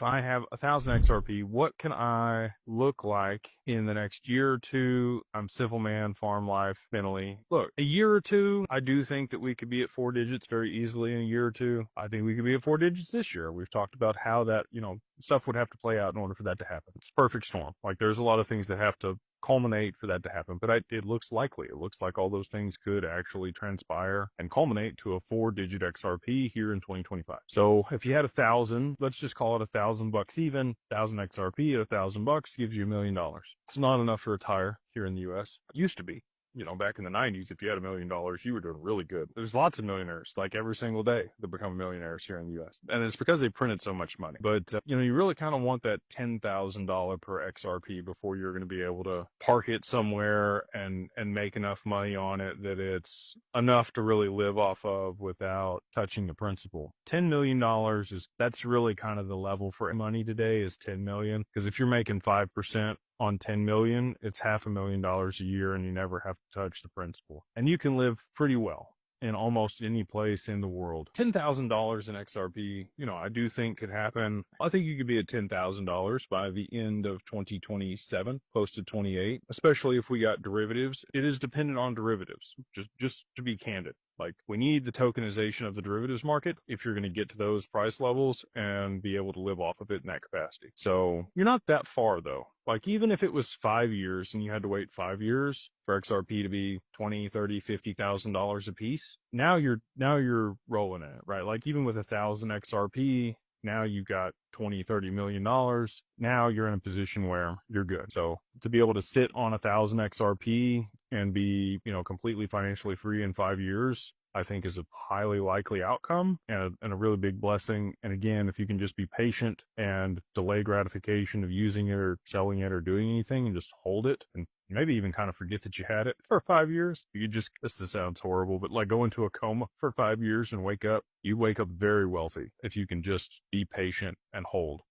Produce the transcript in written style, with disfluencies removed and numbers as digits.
I have 1,000 XRP, what can I look like in the next year or two? I'm civil man, farm life, mentally. Look, a year or two, I do think that we could be at 4 digits very easily in a year or two. I think we could be at 4 digits this year. We've talked about how that, stuff would have to play out in order for that to happen. It's perfect storm. Like there's a lot of things that have to culminate for that to happen, but it looks likely. It looks like all those things could actually transpire and culminate to a 4 digit XRP here in 2025. So if you had 1,000, let's just call it $1,000 even, 1,000 XRP at $1,000 gives you $1 million. It's not enough to retire here in the US. It used to be. Back in the 90s, if you had $1 million, you were doing really good. There's lots of millionaires, like every single day, that become millionaires here in the U.S. And it's because they printed so much money. But, you really kind of want that $10,000 per XRP before you're going to be able to park it somewhere and make enough money on it that it's enough to really live off of without touching the principal. $10 million that's really kind of the level for money today is 10 million. Because if you're making 5%, on 10 million, it's $500,000 a year and you never have to touch the principal. And you can live pretty well in almost any place in the world. $10,000 in XRP, I do think could happen. I think you could be at $10,000 by the end of 2027, close to 28, especially if we got derivatives. It is dependent on derivatives, just to be candid. Like we need the tokenization of the derivatives market if you're going to get to those price levels and be able to live off of it in that capacity. So you're not that far though. Like even if it was 5 years and you had to wait 5 years for XRP to be $20, $30, $50,000 a piece, now you're rolling in it, right? Like even with 1,000 XRP, now you've got 20, $30 million. Now you're in a position where you're good. So to be able to sit on 1,000 XRP and be, completely financially free in 5 years, I think is a highly likely outcome and a really big blessing. And again, if you can just be patient and delay gratification of using it or selling it or doing anything and just hold it and maybe even kind of forget that you had it for 5 years. This sounds horrible, but like go into a coma for 5 years and wake up, you wake up very wealthy if you can just be patient and hold.